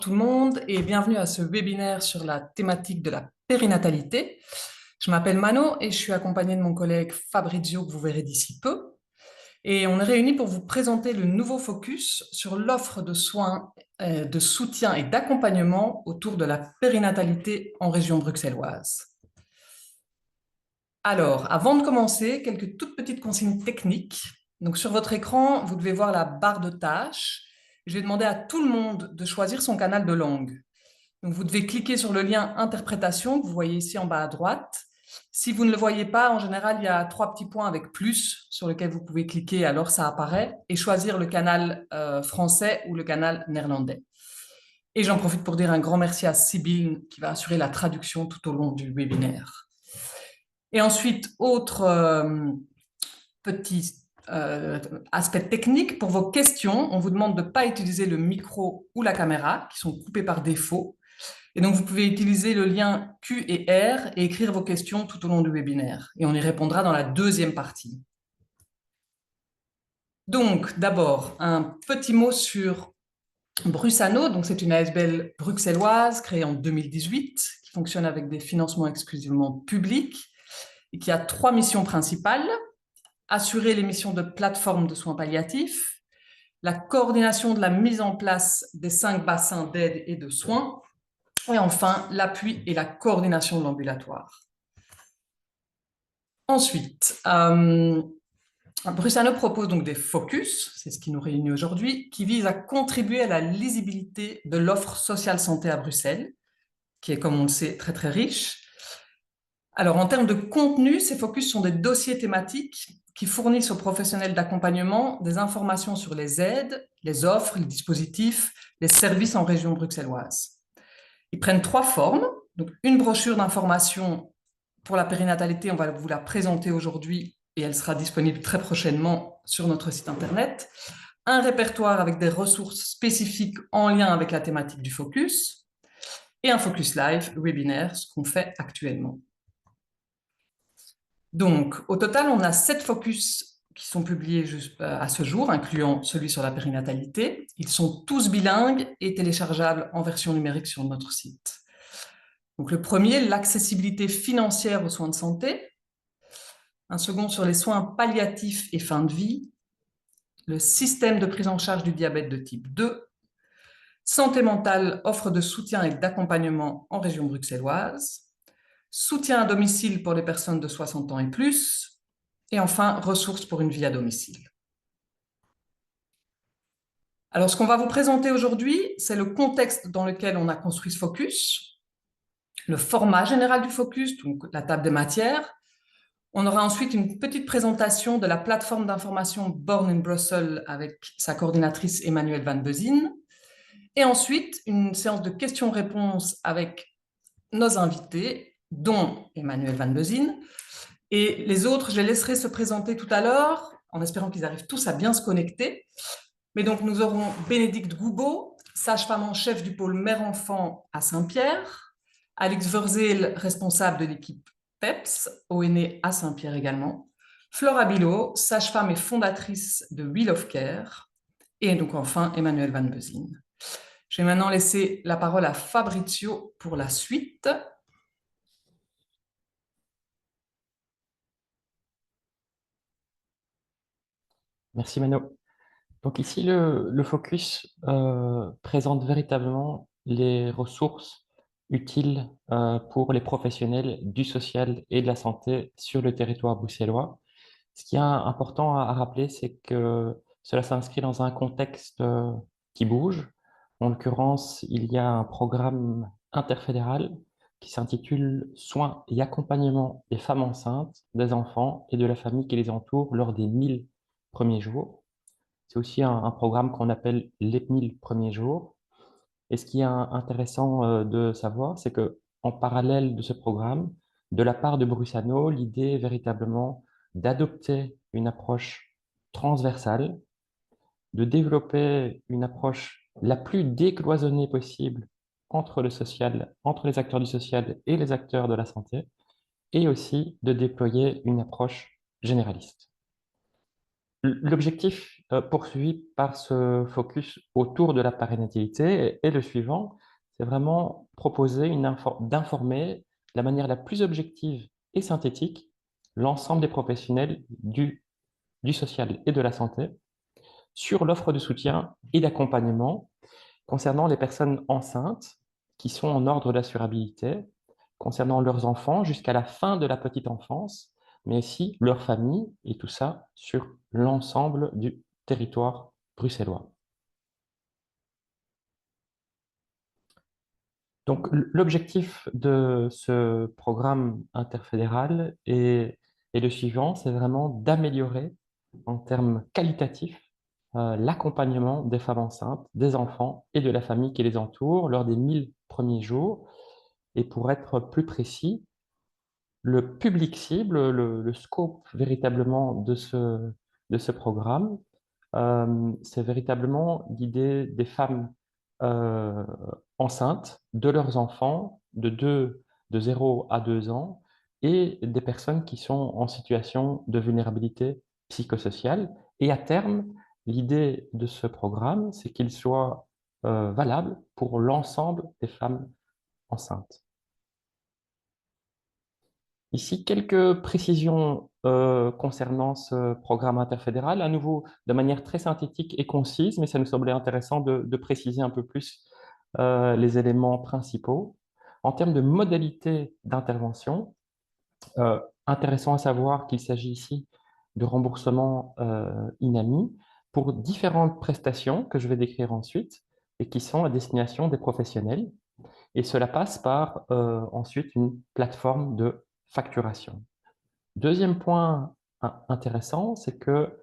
Tout le monde et bienvenue à ce webinaire sur la thématique de la périnatalité. Je m'appelle Mano et je suis accompagnée de mon collègue Fabrizio que vous verrez d'ici peu. Et on est réunis pour vous présenter le nouveau focus sur l'offre de soins, de soutien et d'accompagnement autour de la périnatalité en région bruxelloise. Alors, avant de commencer, quelques toutes petites consignes techniques. Donc, sur votre écran, vous devez voir la barre de tâches. Je vais demander à tout le monde de choisir son canal de langue. Donc, vous devez cliquer sur le lien interprétation que vous voyez ici en bas à droite. Si vous ne le voyez pas, en général, il y a 3 petits points avec plus sur lesquels vous pouvez cliquer, alors ça apparaît, et choisir le canal français ou le canal néerlandais. Et j'en profite pour dire un grand merci à Sybille qui va assurer la traduction tout au long du webinaire. Et ensuite, autre petit aspect technique, pour vos questions, on vous demande de ne pas utiliser le micro ou la caméra, qui sont coupés par défaut. Et donc, vous pouvez utiliser le lien Q et R et écrire vos questions tout au long du webinaire. Et on y répondra dans la deuxième partie. Donc, d'abord, un petit mot sur Brusano. Donc, c'est une ASBL bruxelloise créée en 2018 qui fonctionne avec des financements exclusivement publics et qui a 3 missions principales. Assurer les missions de plateforme de soins palliatifs, la coordination de la mise en place des 5 bassins d'aide et de soins, et enfin, l'appui et la coordination de l'ambulatoire. Ensuite, Brusano propose donc des focus, c'est ce qui nous réunit aujourd'hui, qui visent à contribuer à la lisibilité de l'offre sociale santé à Bruxelles, qui est, comme on le sait, très très riche. Alors, en termes de contenu, ces focus sont des dossiers thématiques qui fournissent aux professionnels d'accompagnement des informations sur les aides, les offres, les dispositifs, les services en région bruxelloise. Ils prennent 3 formes. Donc, une brochure d'information pour la périnatalité, on va vous la présenter aujourd'hui et elle sera disponible très prochainement sur notre site internet. Un répertoire avec des ressources spécifiques en lien avec la thématique du focus et un focus live, webinaire, ce qu'on fait actuellement. Donc, au total, on a 7 focus qui sont publiés à ce jour, incluant celui sur la périnatalité. Ils sont tous bilingues et téléchargeables en version numérique sur notre site. Donc, le premier, l'accessibilité financière aux soins de santé. Un second sur les soins palliatifs et fin de vie. Le système de prise en charge du diabète de type 2. Santé mentale, offre de soutien et d'accompagnement en région bruxelloise. Soutien à domicile pour les personnes de 60 ans et plus. Et enfin, ressources pour une vie à domicile. Alors, ce qu'on va vous présenter aujourd'hui, c'est le contexte dans lequel on a construit ce focus, le format général du focus, donc la table des matières. On aura ensuite une petite présentation de la plateforme d'information Born in Brussels avec sa coordinatrice Emmanuelle Van Bezien. Et ensuite, une séance de questions-réponses avec nos invités, dont Emmanuelle Van Bezien. Et les autres, je les laisserai se présenter tout à l'heure, en espérant qu'ils arrivent tous à bien se connecter. Mais donc, nous aurons Bénédicte Goubeau, sage-femme en chef du pôle mère-enfant à Saint-Pierre, Alix Wurzel, responsable de l'équipe PEPS, ONE à Saint-Pierre également, Flora Bilot, sage-femme et fondatrice de Wheel of Care, et donc enfin Emmanuelle Van Bezien. Je vais maintenant laisser la parole à Fabrizio pour la suite. Merci Mano. Donc ici, le focus présente véritablement les ressources utiles pour les professionnels du social et de la santé sur le territoire bruxellois. Ce qui est important à rappeler, c'est que cela s'inscrit dans un contexte qui bouge. En l'occurrence, il y a un programme interfédéral qui s'intitule Soins et accompagnement des femmes enceintes, des enfants et de la famille qui les entoure lors des 1000 premiers jours. C'est aussi un programme qu'on appelle les 1000 premiers jours. Et ce qui est intéressant de savoir, c'est que en parallèle de ce programme, de la part de Brusano, l'idée est véritablement d'adopter une approche transversale, de développer une approche la plus décloisonnée possible entre le social, entre les acteurs du social et les acteurs de la santé, et aussi de déployer une approche généraliste. L'objectif poursuivi par ce focus autour de la parentalité est le suivant, c'est vraiment proposer d'informer de la manière la plus objective et synthétique l'ensemble des professionnels du social et de la santé sur l'offre de soutien et d'accompagnement concernant les personnes enceintes qui sont en ordre d'assurabilité, concernant leurs enfants jusqu'à la fin de la petite enfance, mais aussi leur famille, et tout ça sur l'ensemble du territoire bruxellois. Donc, l'objectif de ce programme interfédéral est le suivant, c'est vraiment d'améliorer en termes qualitatifs l'accompagnement des femmes enceintes, des enfants et de la famille qui les entoure lors des 1000 premiers jours. Et pour être plus précis, le public cible, le scope véritablement de ce programme, c'est véritablement l'idée des femmes euh, enceintes, de leurs enfants de 0 à 2 ans et des personnes qui sont en situation de vulnérabilité psychosociale. Et à terme, l'idée de ce programme, c'est qu'il soit valable pour l'ensemble des femmes enceintes. Ici, quelques précisions concernant ce programme interfédéral, à nouveau de manière très synthétique et concise, mais ça nous semblait intéressant de préciser un peu plus les éléments principaux. En termes de modalité d'intervention, intéressant à savoir qu'il s'agit ici de remboursement INAMI pour différentes prestations que je vais décrire ensuite et qui sont à destination des professionnels. Et cela passe par ensuite une plateforme de facturation. Deuxième point intéressant, c'est que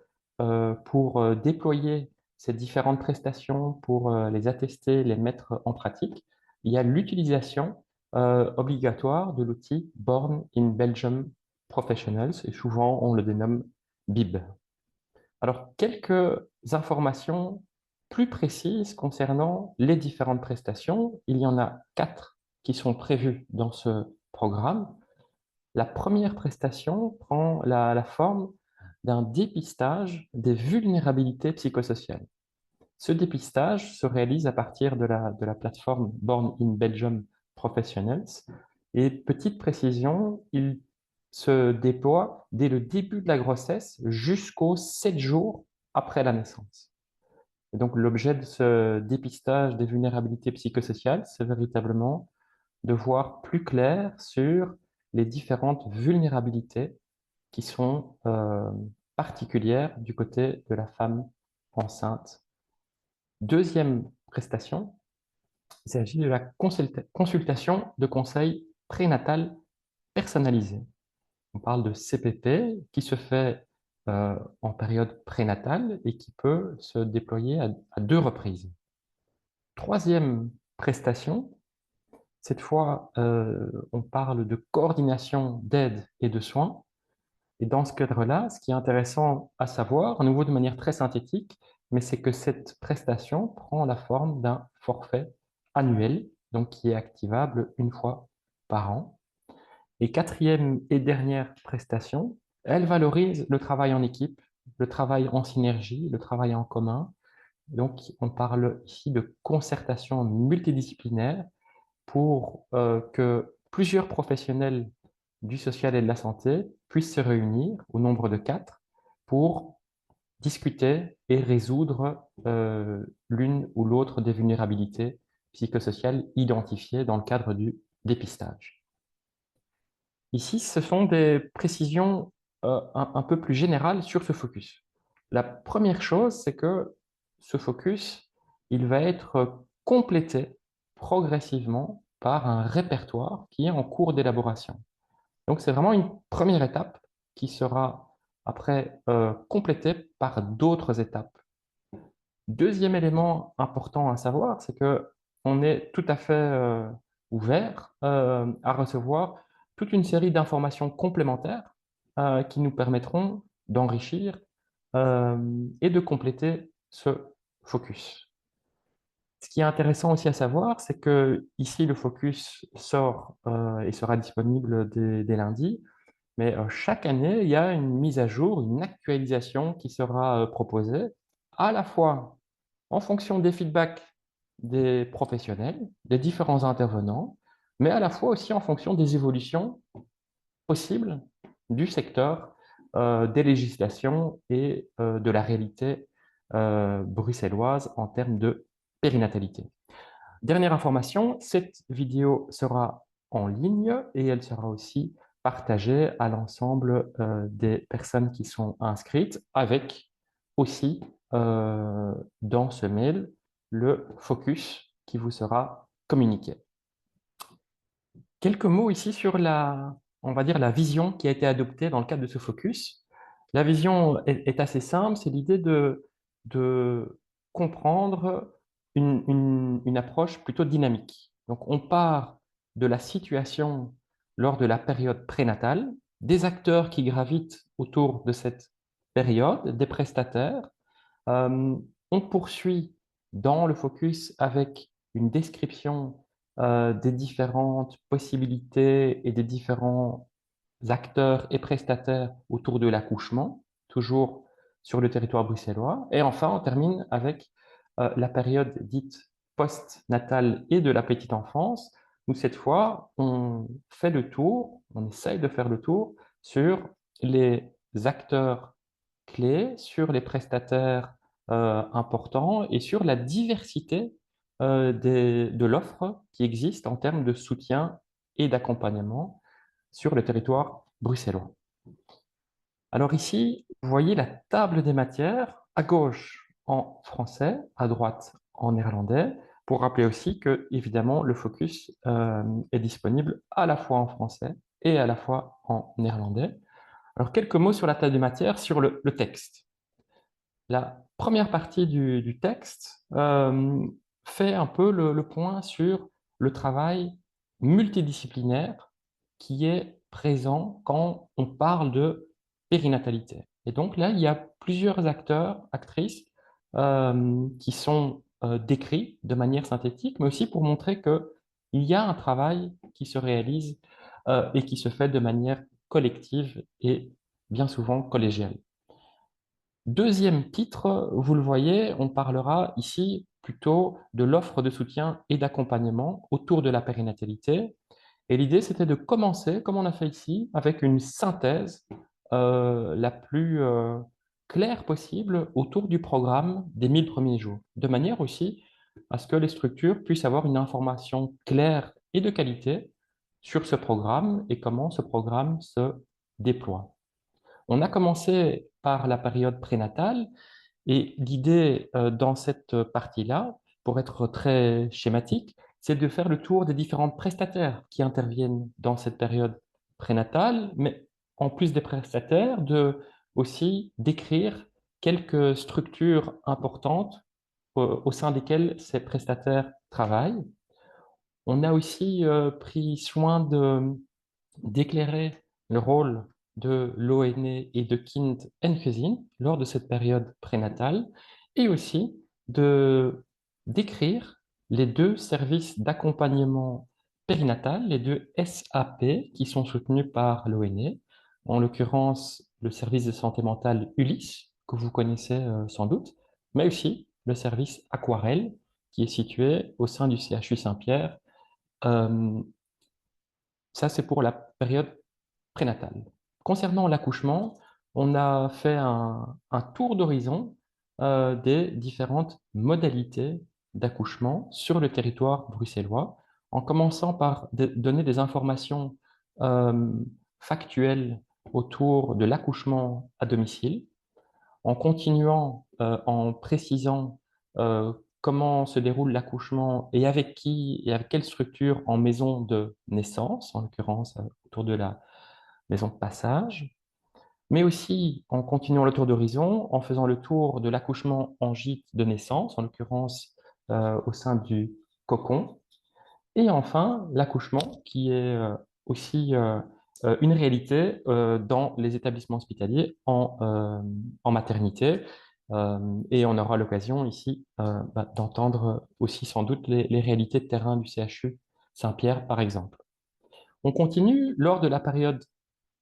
pour déployer ces différentes prestations, pour les attester, les mettre en pratique, il y a l'utilisation obligatoire de l'outil Born in Belgium Professionals, et souvent on le dénomme BIB. Alors, quelques informations plus précises concernant les différentes prestations. Il y en a 4 qui sont prévues dans ce programme. La première prestation prend la forme d'un dépistage des vulnérabilités psychosociales. Ce dépistage se réalise à partir de la plateforme Born in Belgium Professionals. Et petite précision, il se déploie dès le début de la grossesse jusqu'aux 7 jours après la naissance. Et donc l'objet de ce dépistage des vulnérabilités psychosociales, c'est véritablement de voir plus clair sur les différentes vulnérabilités qui sont particulières du côté de la femme enceinte. Deuxième prestation, il s'agit de la consultation de conseil prénatal personnalisé. On parle de CPP qui se fait en période prénatale et qui peut se déployer à 2 reprises. Troisième prestation, cette fois, on parle de coordination d'aide et de soins. Et dans ce cadre-là, ce qui est intéressant à savoir, à nouveau de manière très synthétique, mais c'est que cette prestation prend la forme d'un forfait annuel, donc qui est activable une fois par an. Et quatrième et dernière prestation, elle valorise le travail en équipe, le travail en synergie, le travail en commun. Donc, on parle ici de concertation multidisciplinaire pour que plusieurs professionnels du social et de la santé puissent se réunir au nombre de 4 pour discuter et résoudre l'une ou l'autre des vulnérabilités psychosociales identifiées dans le cadre du dépistage. Ici, ce sont des précisions un peu plus générales sur ce focus. La première chose, c'est que ce focus, il va être complété progressivement par un répertoire qui est en cours d'élaboration. Donc, c'est vraiment une première étape qui sera après complétée par d'autres étapes. Deuxième élément important à savoir, c'est que on est tout à fait ouvert à recevoir toute une série d'informations complémentaires qui nous permettront d'enrichir et de compléter ce focus. Ce qui est intéressant aussi à savoir, c'est que ici le focus sort et sera disponible dès lundi, mais chaque année, il y a une mise à jour, une actualisation qui sera proposée, à la fois en fonction des feedbacks des professionnels, des différents intervenants, mais à la fois aussi en fonction des évolutions possibles du secteur, des législations et de la réalité bruxelloise en termes de périnatalité. Dernière information, cette vidéo sera en ligne et elle sera aussi partagée à l'ensemble des personnes qui sont inscrites avec aussi dans ce mail le focus qui vous sera communiqué. Quelques mots ici sur on va dire, la vision qui a été adoptée dans le cadre de ce focus. La vision est assez simple, c'est l'idée de comprendre une approche plutôt dynamique. Donc, on part de la situation lors de la période prénatale, des acteurs qui gravitent autour de cette période, des prestataires. Euh, on poursuit dans le focus avec une description des différentes possibilités et des différents acteurs et prestataires autour de l'accouchement, toujours sur le territoire bruxellois. Et enfin, on termine avec la période dite post-natale et de la petite enfance, où cette fois, on fait le tour, on essaye de faire le tour sur les acteurs clés, sur les prestataires importants et sur la diversité de l'offre qui existe en termes de soutien et d'accompagnement sur le territoire bruxellois. Alors ici, vous voyez la table des matières, à gauche en français, à droite en néerlandais, pour rappeler aussi que, évidemment, le focus est disponible à la fois en français et à la fois en néerlandais. Alors, quelques mots sur la table des matières, sur le texte. La première partie du texte fait un peu le point sur le travail multidisciplinaire qui est présent quand on parle de périnatalité. Et donc là, il y a plusieurs acteurs, actrices qui sont décrits de manière synthétique, mais aussi pour montrer qu'il y a un travail qui se réalise et qui se fait de manière collective et bien souvent collégiale. Deuxième titre, vous le voyez, on parlera ici plutôt de l'offre de soutien et d'accompagnement autour de la périnatalité. Et l'idée, c'était de commencer, comme on a fait ici, avec une synthèse la plus claire possible autour du programme des 1000 premiers jours, de manière aussi à ce que les structures puissent avoir une information claire et de qualité sur ce programme et comment ce programme se déploie. On a commencé par la période prénatale et l'idée dans cette partie-là, pour être très schématique, c'est de faire le tour des différents prestataires qui interviennent dans cette période prénatale, mais en plus des prestataires, de aussi décrire quelques structures importantes au sein desquelles ces prestataires travaillent. On a aussi pris soin d'éclairer le rôle de l'ONE et de Kind and Cousin lors de cette période prénatale et aussi de décrire les deux services d'accompagnement périnatal, les deux SAP qui sont soutenus par l'ONE, en l'occurrence le service de santé mentale ULIS, que vous connaissez sans doute, mais aussi le service Aquarelle qui est situé au sein du CHU Saint-Pierre. Euh, Ça, c'est pour la période prénatale. Concernant l'accouchement, on a fait un tour d'horizon des différentes modalités d'accouchement sur le territoire bruxellois, en commençant par donner des informations euh, factuelles autour de l'accouchement à domicile, en continuant en précisant comment se déroule l'accouchement et avec qui et avec quelle structure en maison de naissance, en l'occurrence autour de la maison de passage, mais aussi en continuant le tour d'horizon, en faisant le tour de l'accouchement en gîte de naissance, en l'occurrence au sein du cocon, et enfin l'accouchement qui est aussi une réalité dans les établissements hospitaliers en maternité. Et on aura l'occasion ici d'entendre aussi sans doute les réalités de terrain du CHU Saint-Pierre, par exemple. On continue lors de la période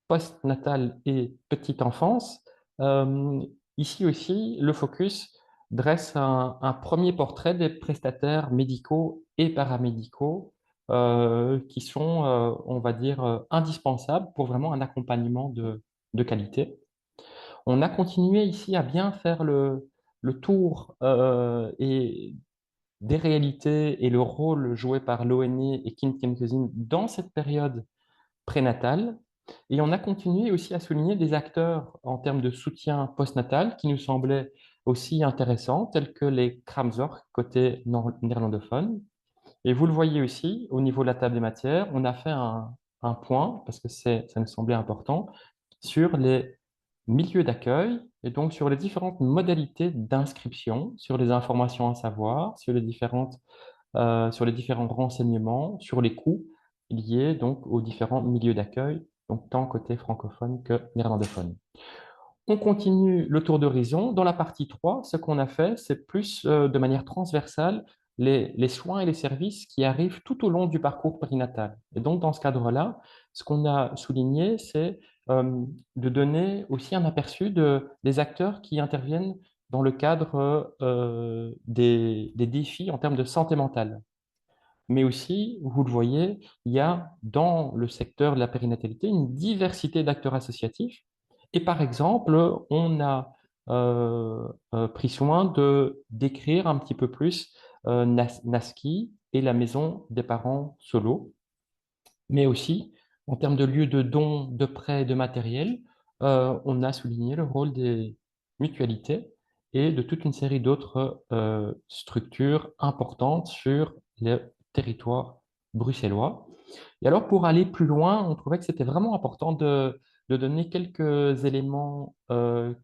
postnatale et petite enfance. Euh, Ici aussi, le focus dresse un premier portrait des prestataires médicaux et paramédicaux qui sont, on va dire, indispensables pour vraiment un accompagnement de qualité. On a continué ici à bien faire le tour des réalités et le rôle joué par l'ONE et Kim Kemkezin dans cette période prénatale. Et on a continué aussi à souligner des acteurs en termes de soutien postnatal qui nous semblaient aussi intéressants, tels que les Kramzorg, côté néerlandophone. Et vous le voyez aussi, au niveau de la table des matières, on a fait un point, parce que ça nous semblait important, sur les milieux d'accueil et donc sur les différentes modalités d'inscription, sur les informations à savoir, sur les différents renseignements, sur les coûts liés donc aux différents milieux d'accueil, donc tant côté francophone que néerlandophone. On continue le tour d'horizon. Dans la partie 3, ce qu'on a fait, c'est plus de manière transversale les soins et les services qui arrivent tout au long du parcours périnatal. Et donc, dans ce cadre-là, ce qu'on a souligné, c'est de donner aussi un aperçu des acteurs qui interviennent dans le cadre des défis en termes de santé mentale. Mais aussi, vous le voyez, il y a dans le secteur de la périnatalité une diversité d'acteurs associatifs. Et par exemple, on a pris soin de décrire un petit peu plus Naski et la maison des parents solo, mais aussi en termes de lieux de dons, de prêts, de matériel, on a souligné le rôle des mutualités et de toute une série d'autres structures importantes sur le territoire bruxellois. Et alors, pour aller plus loin, on trouvait que c'était vraiment important de donner quelques éléments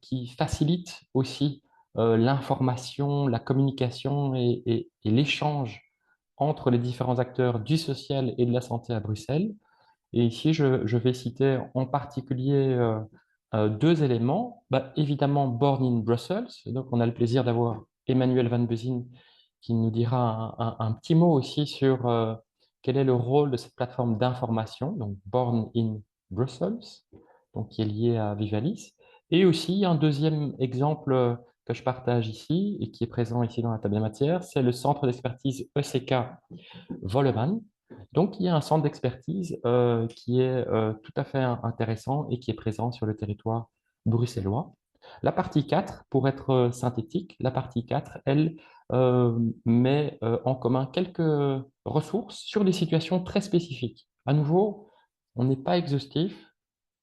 qui facilitent aussi l'information, la communication et l'échange entre les différents acteurs du social et de la santé à Bruxelles. Et ici, je vais citer en particulier deux éléments. Bah, évidemment, Born in Brussels. Donc, on a le plaisir d'avoir Emmanuel Van Bezien qui nous dira un petit mot aussi sur quel est le rôle de cette plateforme d'information, donc Born in Brussels, donc qui est lié à Vivalis. Et aussi, un deuxième exemple que je partage ici et qui est présent ici dans la table des matières, c'est le centre d'expertise ECK Volleman. Donc, il y a un centre d'expertise qui est tout à fait intéressant et qui est présent sur le territoire bruxellois. La partie 4, pour être synthétique, la partie 4, elle met en commun quelques ressources sur des situations très spécifiques. À nouveau, on n'est pas exhaustif.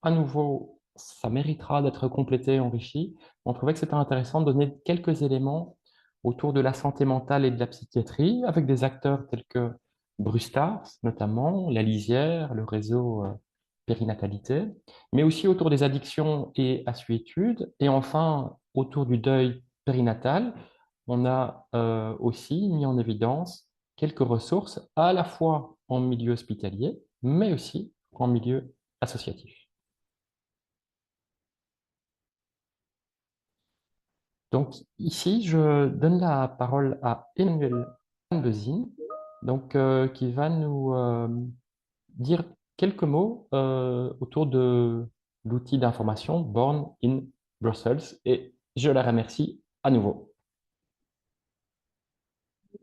À nouveau, ça méritera d'être complété et enrichi. On trouvait que c'était intéressant de donner quelques éléments autour de la santé mentale et de la psychiatrie avec des acteurs tels que Brustars, notamment, la Lisière, le réseau périnatalité, mais aussi autour des addictions et assuétudes. Et enfin, autour du deuil périnatal, on a aussi mis en évidence quelques ressources à la fois en milieu hospitalier, mais aussi en milieu associatif. Donc ici, je donne la parole à Emmanuel Van Bezien, donc, qui va nous dire quelques mots autour de l'outil d'information Born in Brussels. Et je la remercie à nouveau.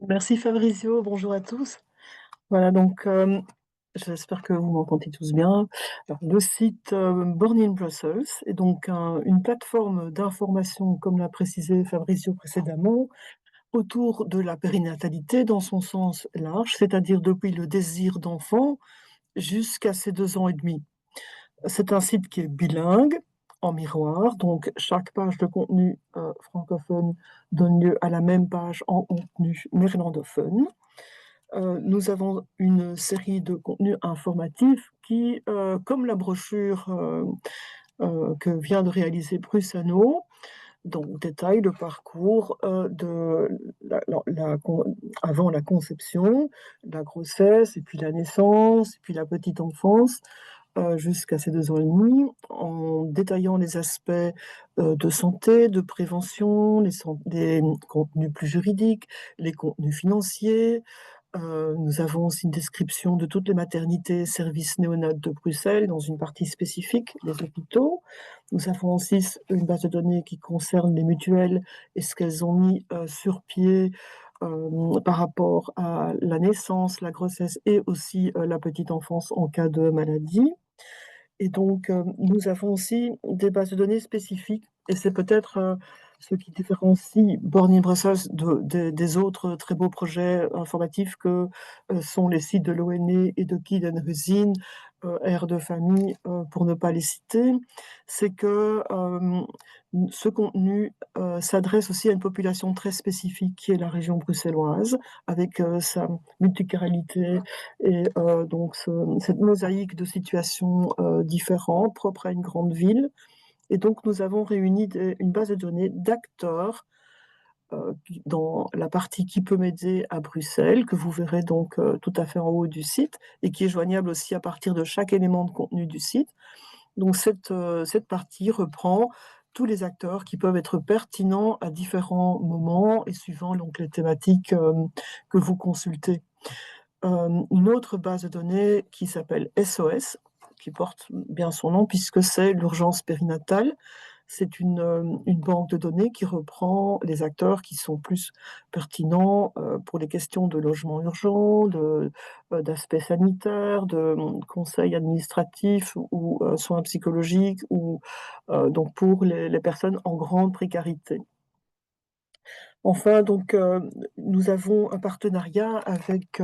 Merci Fabrizio, bonjour à tous. Voilà, donc j'espère que vous m'entendez tous bien. Alors, le site Born in Brussels est donc une plateforme d'information, comme l'a précisé Fabrizio précédemment, autour de la périnatalité dans son sens large, c'est-à-dire depuis le désir d'enfant jusqu'à ses 2 ans et demi. C'est un site qui est bilingue, en miroir, donc chaque page de contenu francophone donne lieu à la même page en contenu néerlandophone. Nous avons une série de contenus informatifs qui, comme la brochure que vient de réaliser Brusano, donc détaille le parcours avant la conception, la grossesse, et puis la naissance, et puis la petite enfance, jusqu'à ses 2 ans et demi, en détaillant les aspects de santé, de prévention, les contenus plus juridiques, les contenus financiers, Nous avons aussi une description de toutes les maternités et services néonates de Bruxelles dans une partie spécifique, les hôpitaux. Nous avons aussi une base de données qui concerne les mutuelles et ce qu'elles ont mis sur pied par rapport à la naissance, la grossesse et aussi la petite enfance en cas de maladie. Et donc, nous avons aussi des bases de données spécifiques et c'est peut-être ce qui différencie Born in Brussels des autres très beaux projets informatifs que sont les sites de l'ONE et de Kid and Huzin, Air de famille, pour ne pas les citer. C'est que ce contenu s'adresse aussi à une population très spécifique qui est la région bruxelloise, avec sa multiculturalité et donc cette mosaïque de situations différentes, propres à une grande ville. Et donc, nous avons réuni une base de données d'acteurs dans la partie Qui peut m'aider à Bruxelles, que vous verrez donc tout à fait en haut du site, et qui est joignable aussi à partir de chaque élément de contenu du site. Donc, cette partie reprend tous les acteurs qui peuvent être pertinents à différents moments et suivant donc les thématiques que vous consultez. Une autre base de données qui s'appelle SOS, qui porte bien son nom puisque c'est l'urgence périnatale. C'est une banque de données qui reprend les acteurs qui sont plus pertinents pour les questions de logement urgent, d'aspects sanitaires, de conseils administratifs ou soins psychologiques, ou donc pour les personnes en grande précarité. Enfin, donc, nous avons un partenariat avec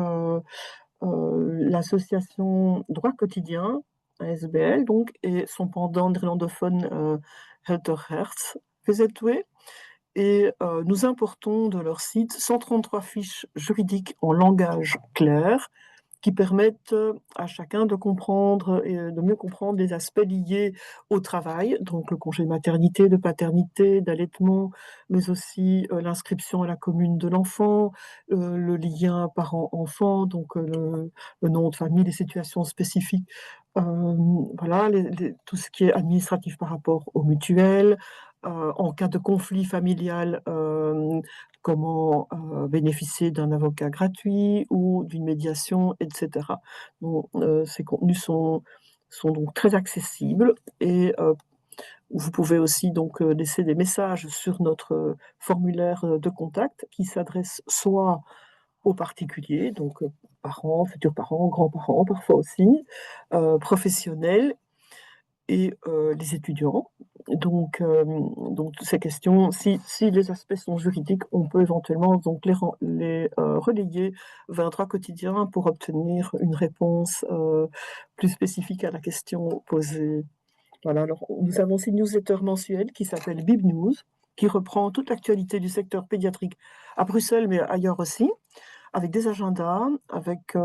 l'association Droit Quotidien, ASBL, donc, et son pendant néerlandophone Helter Herz, VZW. Et nous importons de leur site 133 fiches juridiques en langage clair qui permettent à chacun de comprendre et de mieux comprendre les aspects liés au travail, donc le congé de maternité, de paternité, d'allaitement, mais aussi l'inscription à la commune de l'enfant, le lien parent-enfant, donc le nom de famille, les situations spécifiques, voilà, tout ce qui est administratif par rapport aux mutuelles, en cas de conflit familial, comment bénéficier d'un avocat gratuit ou d'une médiation, etc. Donc, ces contenus sont donc très accessibles et vous pouvez aussi donc laisser des messages sur notre formulaire de contact qui s'adresse soit aux particuliers, donc parents, futurs parents, grands-parents parfois aussi, professionnels et les étudiants. Donc toutes ces questions, si les aspects sont juridiques, on peut éventuellement donc les relayer vers Droit Quotidien pour obtenir une réponse plus spécifique à la question posée. Voilà, alors nous avons aussi une newsletter mensuelle qui s'appelle Bib News, qui reprend toute l'actualité du secteur pédiatrique à Bruxelles, mais ailleurs aussi, avec des agendas, avec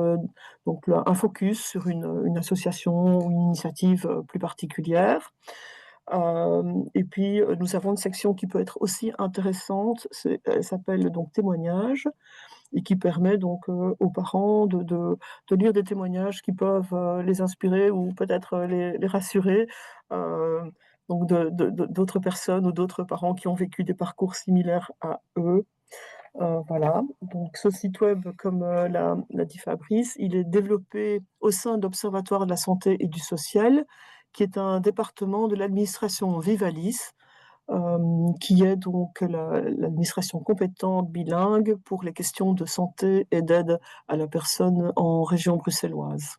donc un focus sur une association ou une initiative plus particulière. Et puis, nous avons une section qui peut être aussi intéressante, elle s'appelle donc Témoignages, et qui permet donc aux parents de lire des témoignages qui peuvent les inspirer ou peut-être les rassurer, donc d'autres personnes ou d'autres parents qui ont vécu des parcours similaires à eux. Voilà, donc ce site web, comme l'a dit Fabrice, il est développé au sein de l'Observatoire de la santé et du social, qui est un département de l'administration Vivalis, qui est donc l'administration compétente bilingue pour les questions de santé et d'aide à la personne en région bruxelloise.